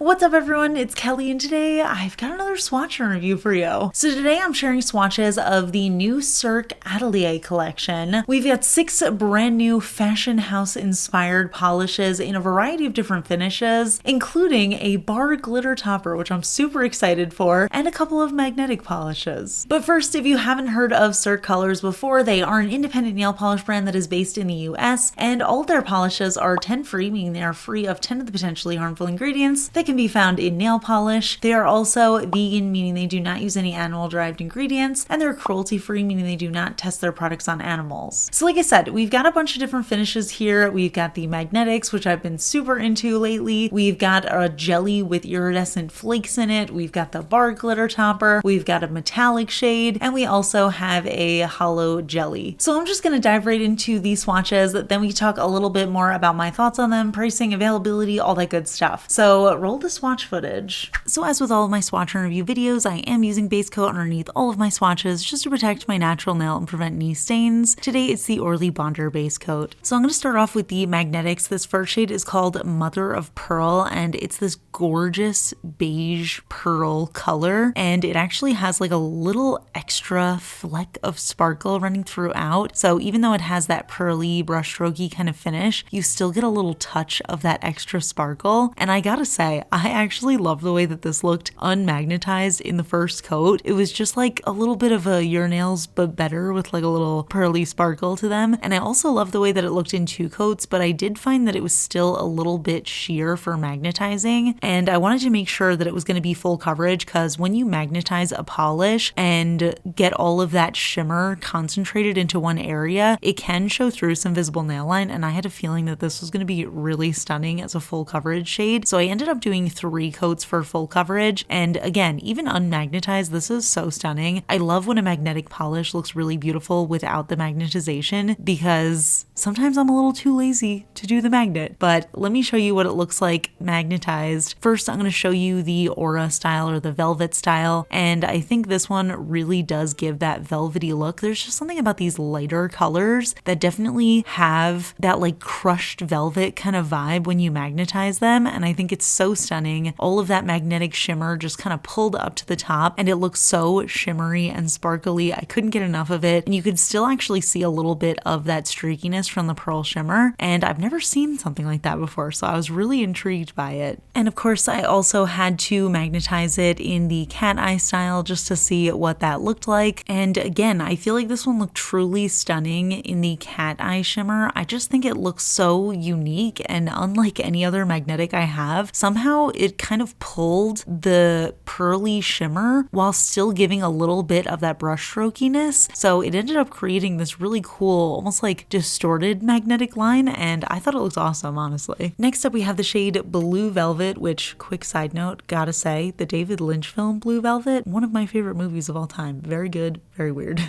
What's up everyone, it's Kelly and today I've got another swatch review for you. So today I'm sharing swatches of the new Cirque Atelier collection. We've got 6 brand new fashion house inspired polishes in a variety of different finishes, including a bar glitter topper, which I'm super excited for, and a couple of magnetic polishes. But first, if you haven't heard of Cirque Colors before, they are an independent nail polish brand that is based in the US, and all of their polishes are 10 free, meaning they are free of 10 of the potentially harmful ingredients that can be found in nail polish. They are also vegan, meaning they do not use any animal-derived ingredients, and they're cruelty-free, meaning they do not test their products on animals. So like I said, we've got a bunch of different finishes here. We've got the magnetics, which I've been super into lately. We've got a jelly with iridescent flakes in it. We've got the bar glitter topper. We've got a metallic shade, and we also have a holo jelly. So I'm just going to dive right into these swatches. Then we can talk a little bit more about my thoughts on them, pricing, availability, all that good stuff. So roll the swatch footage. So as with all of my swatch and review videos, I am using base coat underneath all of my swatches just to protect my natural nail and prevent any stains. Today it's the Orly Bonder base coat. So I'm going to start off with the magnetics. This first shade is called Mother of Pearl, and it's this gorgeous beige pearl color, and it actually has like a little extra fleck of sparkle running throughout. So even though it has that pearly brushstrokey kind of finish, you still get a little touch of that extra sparkle. And I gotta say, I actually love the way that this looked unmagnetized in the first coat. It was just like a little bit of a your nails but better with like a little pearly sparkle to them. And I also love the way that it looked in 2 coats, but I did find that it was still a little bit sheer for magnetizing, and I wanted to make sure that it was going to be full coverage, because when you magnetize a polish and get all of that shimmer concentrated into one area, it can show through some visible nail line, and I had a feeling that this was going to be really stunning as a full coverage shade. So I ended up doing 3 coats for full coverage, and again, even unmagnetized, this is so stunning. I love when a magnetic polish looks really beautiful without the magnetization, because sometimes I'm a little too lazy to do the magnet. But let me show you what it looks like magnetized. First, I'm going to show you the aura style or the velvet style, and I think this one really does give that velvety look. There's just something about these lighter colors that definitely have that like crushed velvet kind of vibe when you magnetize them, and I think it's so stunning. All of that magnetic shimmer just kind of pulled up to the top, and it looks so shimmery and sparkly. I couldn't get enough of it, and you could still actually see a little bit of that streakiness from the pearl shimmer, and I've never seen something like that before, so I was really intrigued by it. And of course, I also had to magnetize it in the cat eye style just to see what that looked like. And again, I feel like this one looked truly stunning in the cat eye shimmer. I just think it looks so unique, and unlike any other magnetic I have, somehow it kind of pulled the pearly shimmer while still giving a little bit of that brush strokiness. So it ended up creating this really cool, almost like distorted magnetic line, and I thought it looked awesome, honestly. Next up, we have the shade Blue Velvet, which, quick side note, gotta say, the David Lynch film Blue Velvet, one of my favorite movies of all time. Very good, very weird.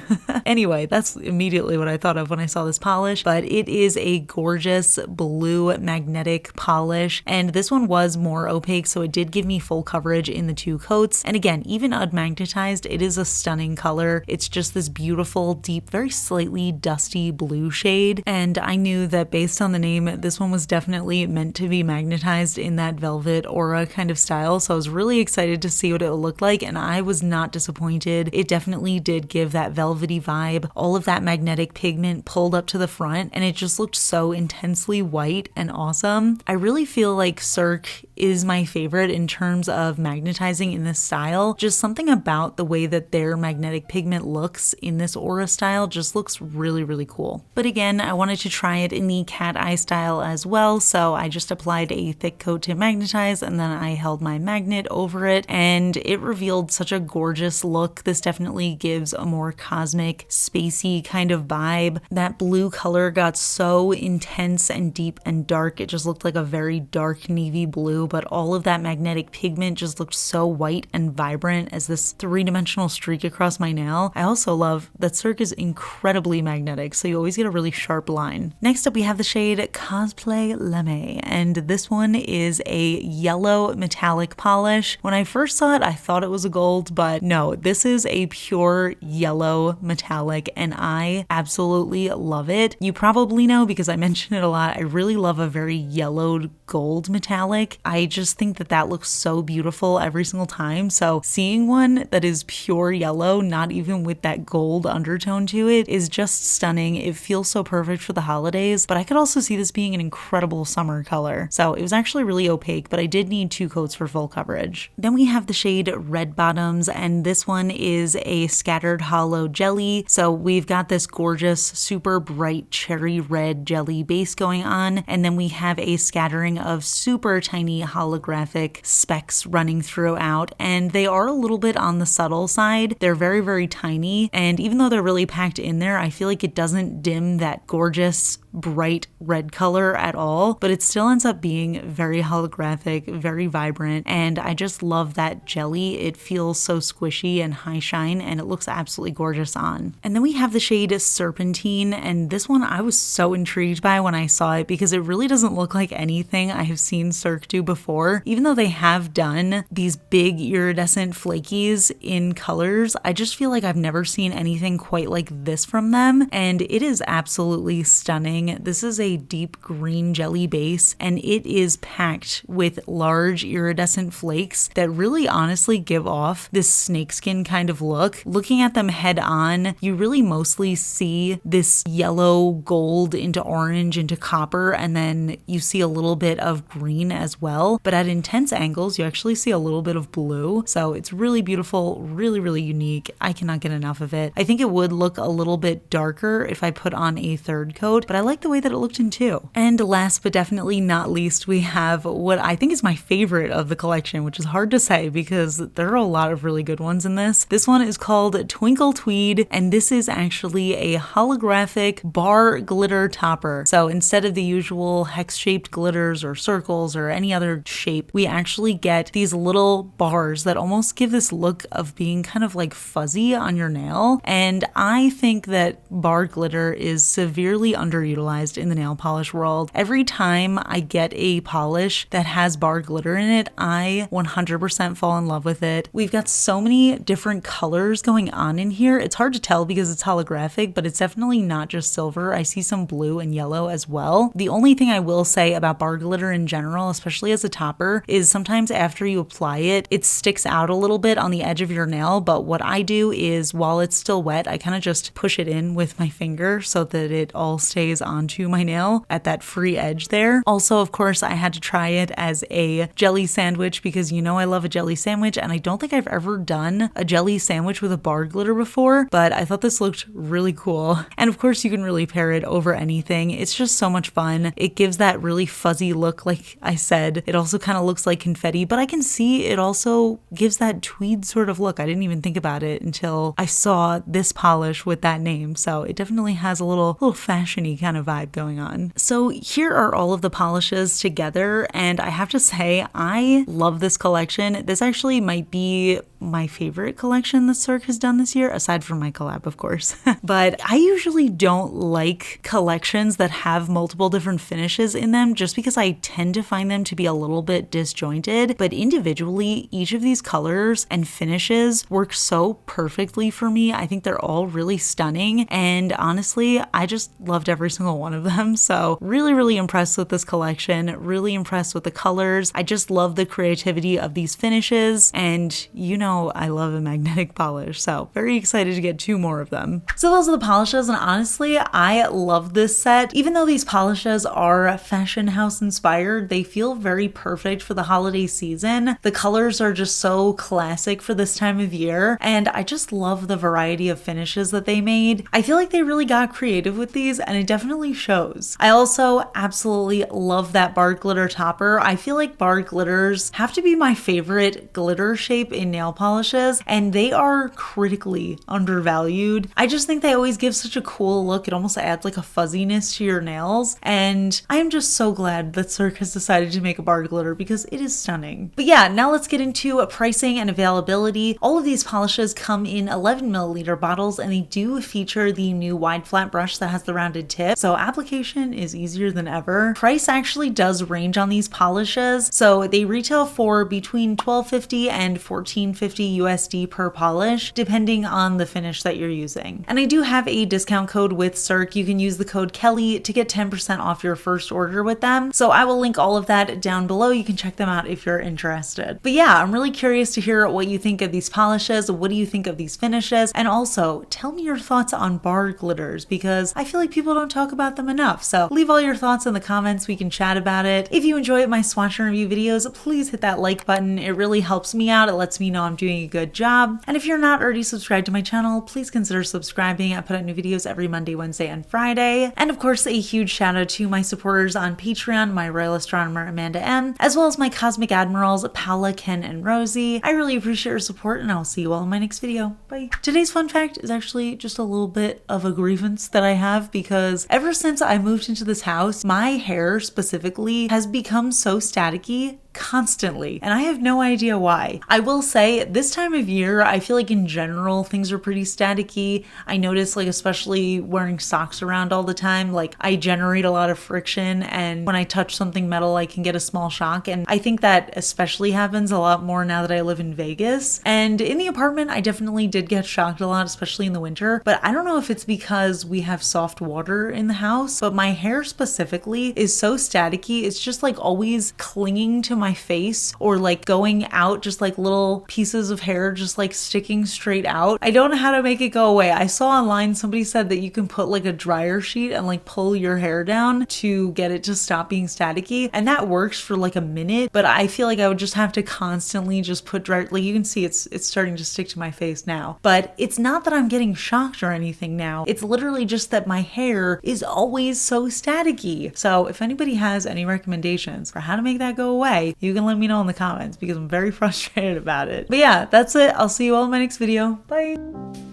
Anyway, that's immediately what I thought of when I saw this polish, but it is a gorgeous blue magnetic polish, and this one was more opaque, so it did give me full coverage in the 2 coats. And again, even unmagnetized, it is a stunning color. It's just this beautiful, deep, very slightly dusty blue shade, and I knew that based on the name, this one was definitely meant to be magnetized in that velvet aura kind of style, so I was really excited to see what it would look like, and I was not disappointed. It definitely did give that velvety vibe, all of that magnetic pigment pulled up to the front, and it just looked so intensely white and awesome. I really feel like Cirque is my favorite in terms of magnetizing in this style. Just something about the way that their magnetic pigment looks in this aura style just looks really, really cool. But again, I wanted to try it in the cat eye style as well, so I just applied a thick coat to magnetize, and then I held my magnet over it, and it revealed such a gorgeous look. This definitely gives a more cosmic, spacey kind of vibe. That blue color got so intense and deep and dark. It just looked like a very dark navy blue, but all of that magnetic pigment just looked so white and vibrant as this 3-dimensional streak across my nail. I also love that Cirque is incredibly magnetic, so you always get a really sharp line. Next up, we have the shade Cosplay Lamé, and this one is a yellow metallic polish. When I first saw it, I thought it was a gold, but no, this is a pure yellow metallic, and I absolutely love it. You probably know because I mention it a lot, I really love a very yellowed gold metallic. I just think that that looks so beautiful every single time. So seeing one that is pure yellow, not even with that gold undertone to it, is just stunning. It feels so perfect for the holidays, but I could also see this being an incredible summer color. So it was actually really opaque, but I did need 2 coats for full coverage. Then we have the shade Red Bottoms, and this one is a scattered hollow jelly. So we've got this gorgeous, super bright cherry red jelly base going on, and then we have a scattering of super tiny holographic specks running throughout, and they are a little bit on the subtle side. They're very, very tiny, and even though they're really packed in there, I feel like it doesn't dim that gorgeous bright red color at all, but it still ends up being very holographic, very vibrant, and I just love that jelly. It feels so squishy and high shine, and it looks absolutely gorgeous on. And then we have the shade Serpentine, and this one I was so intrigued by when I saw it because it really doesn't look like anything I have seen Cirque do before. Even though they have done these big iridescent flakies in colors, I just feel like I've never seen anything quite like this from them, and it is absolutely stunning. This is a deep green jelly base, and it is packed with large iridescent flakes that really honestly give off this snakeskin kind of look. Looking at them head on, you really mostly see this yellow, gold into orange into copper, and then you see a little bit of green as well. But at intense angles, you actually see a little bit of blue. So it's really beautiful, really, really unique. I cannot get enough of it. I think it would look a little bit darker if I put on a 3rd coat, but I like the way that it looked in 2. And last but definitely not least, we have what I think is my favorite of the collection, which is hard to say because there are a lot of really good ones in this. This one is called Twinkle Tweed, and this is actually a holographic bar glitter topper. So instead of the usual hex-shaped glitters or circles or any other shape, we actually get these little bars that almost give this look of being kind of like fuzzy on your nail. And I think that bar glitter is severely underutilized in the nail polish world. Every time I get a polish that has bar glitter in it, I 100% fall in love with it. We've got so many different colors going on in here. It's hard to tell because it's holographic, but it's definitely not just silver. I see some blue and yellow as well. The only thing I will say about bar glitter in general, especially as a topper, is sometimes after you apply it, it sticks out a little bit on the edge of your nail, but what I do is while it's still wet, I kind of just push it in with my finger so that it all stays onto my nail at that free edge there. Also, of course, I had to try it as a jelly sandwich because you know I love a jelly sandwich, and I don't think I've ever done a jelly sandwich with a bar glitter before, but I thought this looked really cool. And of course, you can really pair it over anything. It's just so much fun. It gives that really fuzzy look, like I said. It also kind of looks like confetti, but I can see it also gives that tweed sort of look. I didn't even think about it until I saw this polish with that name. So it definitely has a little fashion-y kind of vibe going on. So here are all of the polishes together, and I have to say I love this collection. This actually might be my favorite collection that Cirque has done this year, aside from my collab, of course. But I usually don't like collections that have multiple different finishes in them just because I tend to find them to be a little bit disjointed. But individually, each of these colors and finishes work so perfectly for me. I think they're all really stunning, and honestly, I just loved every single one of them. So really, really impressed with this collection, really impressed with the colors. I just love the creativity of these finishes, and you know I love a magnetic polish, so very excited to get 2 more of them. So those are the polishes, and honestly, I love this set. Even though these polishes are fashion house inspired, they feel very perfect for the holiday season. The colors are just so classic for this time of year, and I just love the variety of finishes that they made. I feel like they really got creative with these, and it definitely shows. I also absolutely love that bar glitter topper. I feel like bar glitters have to be my favorite glitter shape in nail polishes, and they are critically undervalued. I just think they always give such a cool look. It almost adds like a fuzziness to your nails, and I am just so glad that Cirque has decided to make a bar glitter because it is stunning. But yeah, now let's get into pricing and availability. All of these polishes come in 11 milliliter bottles, and they do feature the new wide flat brush that has the rounded tip, so application is easier than ever. Price actually does range on these polishes, so they retail for between $12.50 and $14.50 $150 USD per polish, depending on the finish that you're using. And I do have a discount code with Cirque. You can use the code KELLI to get 10% off your first order with them. So I will link all of that down below. You can check them out if you're interested. But yeah, I'm really curious to hear what you think of these polishes. What do you think of these finishes? And also tell me your thoughts on bar glitters, because I feel like people don't talk about them enough. So leave all your thoughts in the comments. We can chat about it. If you enjoy my swatch and review videos, please hit that like button. It really helps me out. It lets me know I'm doing a good job. And if you're not already subscribed to my channel, please consider subscribing. I put out new videos every Monday, Wednesday, and Friday. And of course, a huge shout out to my supporters on Patreon, my royal astronomer Amanda M, as well as my cosmic admirals Paula, Ken, and Rosie. I really appreciate your support, and I'll see you all in my next video. Bye. Today's fun fact is actually just a little bit of a grievance that I have, because ever since I moved into this house, my hair specifically has become so staticky constantly, and I have no idea why. I will say this time of year, I feel like in general things are pretty staticky. I notice, like, especially wearing socks around all the time, like I generate a lot of friction, and when I touch something metal I can get a small shock, and I think that especially happens a lot more now that I live in Vegas. And in the apartment I definitely did get shocked a lot, especially in the winter, but I don't know if it's because we have soft water in the house, but my hair specifically is so staticky. It's just like always clinging to my face, or like going out, just like little pieces of hair just like sticking straight out. I don't know how to make it go away. I saw online somebody said that you can put like a dryer sheet and like pull your hair down to get it to stop being staticky, and that works for like a minute, but I feel like I would just have to constantly just put dry, like you can see it's starting to stick to my face now. But it's not that I'm getting shocked or anything now. It's literally just that my hair is always so staticky. So if anybody has any recommendations for how to make that go away, you can let me know in the comments, because I'm very frustrated about it. But yeah, that's it. I'll see you all in my next video. Bye.